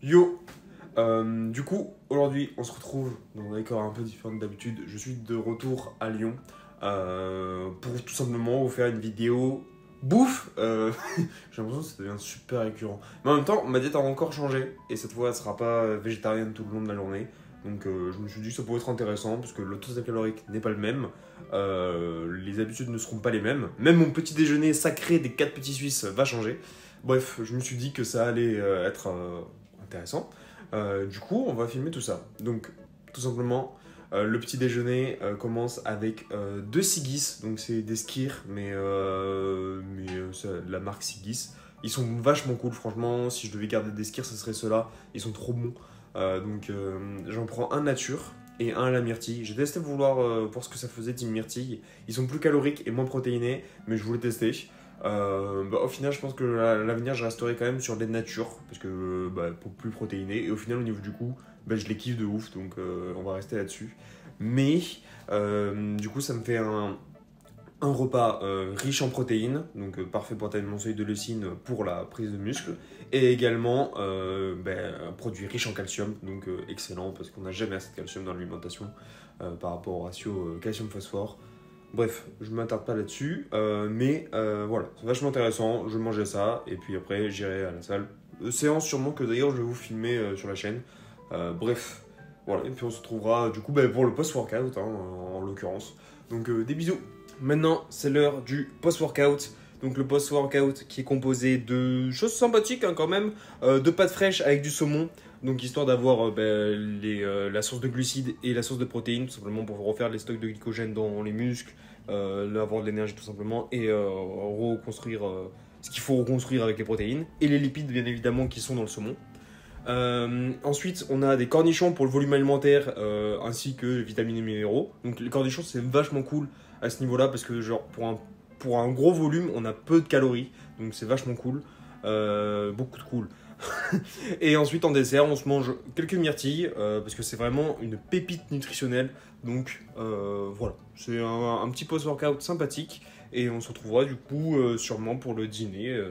Yo, du coup, aujourd'hui, on se retrouve dans un décor un peu différent d'habitude. Je suis de retour à Lyon pour tout simplement vous faire une vidéo bouffe. J'ai l'impression que ça devient super récurrent. Mais en même temps, ma diète a encore changé et cette fois, elle sera pas végétarienne tout le long de la journée. Donc, je me suis dit que ça pourrait être intéressant parce que le total calorique n'est pas le même. Les habitudes ne seront pas les mêmes. Même mon petit déjeuner sacré des 4 petits Suisses va changer. Bref, je me suis dit que ça allait être intéressant. Du coup, on va filmer tout ça. Donc, tout simplement, le petit déjeuner commence avec deux Sigis. Donc, c'est des skirs, mais c'est de la marque Sigis. Ils sont vachement cool, franchement. Si je devais garder des skirs, ce serait ceux-là. Ils sont trop bons. J'en prends un nature et un à la myrtille. J'ai testé pour voir ce que ça faisait team myrtille. Ils sont plus caloriques et moins protéinés, mais je voulais tester. Au final, je pense que l'avenir, je resterai quand même sur des natures parce que pour plus protéiné. Et au final, au niveau du coup, je les kiffe de ouf, donc on va rester là-dessus. Mais du coup, ça me fait un repas riche en protéines, donc parfait pour atteindre mon seuil de leucine pour la prise de muscle, et également un produit riche en calcium, donc excellent parce qu'on n'a jamais assez de calcium dans l'alimentation par rapport au ratio calcium-phosphore. Bref, je ne m'attarde pas là-dessus, voilà, c'est vachement intéressant, je mangeais ça, et puis après j'irai à la salle. Séance sûrement que d'ailleurs je vais vous filmer sur la chaîne. Bref, voilà, et puis on se retrouvera du coup pour le post-workout, hein, en l'occurrence. Donc des bisous. Maintenant, c'est l'heure du post-workout. Donc le post-workout qui est composé de choses sympathiques hein, quand même, de pâtes fraîches avec du saumon. Donc histoire d'avoir la source de glucides et la source de protéines, tout simplement pour refaire les stocks de glycogène dans les muscles, avoir de l'énergie tout simplement, et reconstruire ce qu'il faut reconstruire avec les protéines. Et les lipides bien évidemment qui sont dans le saumon. Ensuite, on a des cornichons pour le volume alimentaire ainsi que vitamines et minéraux. Donc les cornichons c'est vachement cool à ce niveau-là parce que genre pour un gros volume on a peu de calories, donc c'est vachement cool, beaucoup de cool. Et ensuite en dessert on se mange quelques myrtilles parce que c'est vraiment une pépite nutritionnelle. Donc voilà, c'est un petit post-workout sympathique. Et on se retrouvera du coup sûrement pour le dîner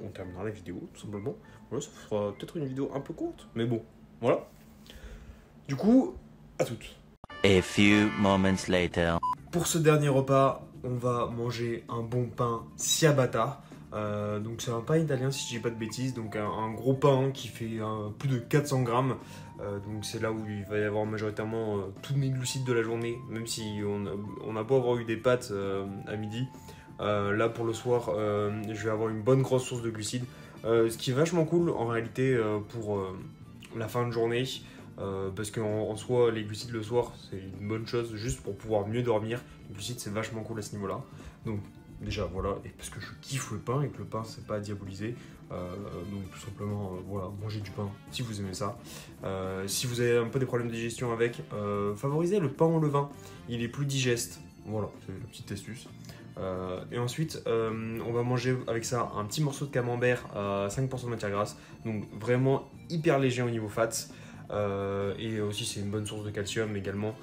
on terminera la vidéo tout simplement. Voilà, ça fera peut-être une vidéo un peu courte, mais bon, voilà. Du coup, à toutes. A few moments later. Pour ce dernier repas, on va manger un bon pain ciabatta. Donc c'est un pain italien si je dis pas de bêtises, donc un gros pain qui fait plus de 400 grammes. Donc c'est là où il va y avoir majoritairement tous mes glucides de la journée, même si on a beau avoir eu des pâtes à midi. Là pour le soir, je vais avoir une bonne grosse source de glucides. Ce qui est vachement cool en réalité pour la fin de journée. Parce qu'en soi, les glucides le soir, c'est une bonne chose juste pour pouvoir mieux dormir. Les glucides, c'est vachement cool à ce niveau-là. Donc, déjà, voilà. Et parce que je kiffe le pain et que le pain, c'est pas à diaboliser. Donc, tout simplement, voilà, mangez du pain si vous aimez ça. Si vous avez un peu des problèmes de digestion avec, favorisez le pain au levain. Il est plus digeste. Voilà, c'est la petite astuce. Et ensuite, on va manger avec ça un petit morceau de camembert à 5% de matière grasse. Donc, vraiment hyper léger au niveau fat. Et aussi c'est une bonne source de calcium également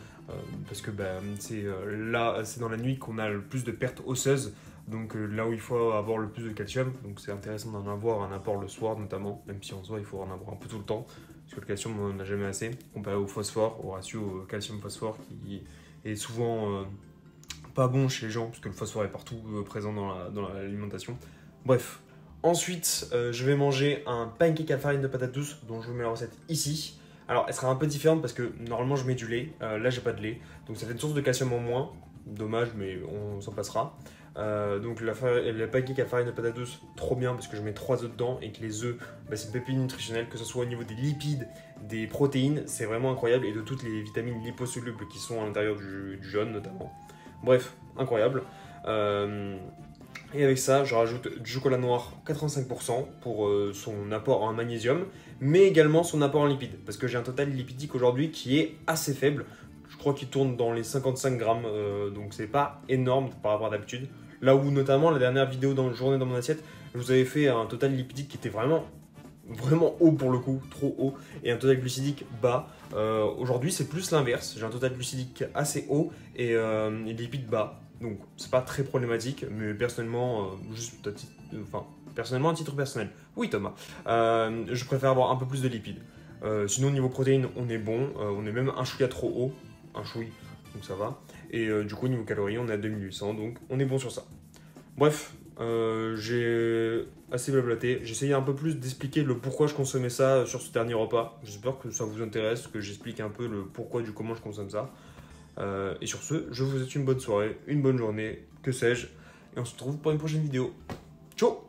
parce que c'est dans la nuit qu'on a le plus de pertes osseuses, donc là où il faut avoir le plus de calcium, donc c'est intéressant d'en avoir un apport le soir notamment, même si en soi il faut en avoir un peu tout le temps parce que le calcium on n'en a jamais assez comparé au phosphore, au ratio calcium-phosphore qui est souvent pas bon chez les gens parce que le phosphore est partout présent dans l'alimentation. Bref. Ensuite, je vais manger un pancake à farine de patate douce dont je vous mets la recette ici. Alors, elle sera un peu différente parce que normalement je mets du lait. Là, j'ai pas de lait. Donc, ça fait une source de calcium en moins. Dommage, mais on s'en passera. Donc, la pancake à farine de patate douce, trop bien parce que je mets 3 œufs dedans et que les œufs, c'est une pépite nutritionnelle, que ce soit au niveau des lipides, des protéines, c'est vraiment incroyable. Et de toutes les vitamines liposolubles qui sont à l'intérieur du jaune notamment. Bref, incroyable. Et avec ça, je rajoute du chocolat noir 85% pour son apport en magnésium, mais également son apport en lipides, parce que j'ai un total lipidique aujourd'hui qui est assez faible. Je crois qu'il tourne dans les 55 grammes, donc c'est pas énorme par rapport à d'habitude. Là où notamment la dernière vidéo dans la journée dans mon assiette, je vous avais fait un total lipidique qui était vraiment haut pour le coup, trop haut, et un total glucidique bas. Aujourd'hui c'est plus l'inverse, j'ai un total glucidique assez haut et des lipides bas. Donc c'est pas très problématique, mais personnellement, juste Personnellement, à titre personnel. Oui, Thomas. Je préfère avoir un peu plus de lipides. Sinon, niveau protéines, on est bon. On est même un chouïa trop haut. Un chouïa, donc ça va. Et du coup, niveau calories, on est à 2800, donc on est bon sur ça. Bref, j'ai assez blablaté. J'ai essayé un peu plus d'expliquer le pourquoi je consommais ça sur ce dernier repas. J'espère que ça vous intéresse, que j'explique un peu le pourquoi du comment je consomme ça. Et sur ce, je vous souhaite une bonne soirée, une bonne journée, que sais-je. Et on se retrouve pour une prochaine vidéo. Ciao!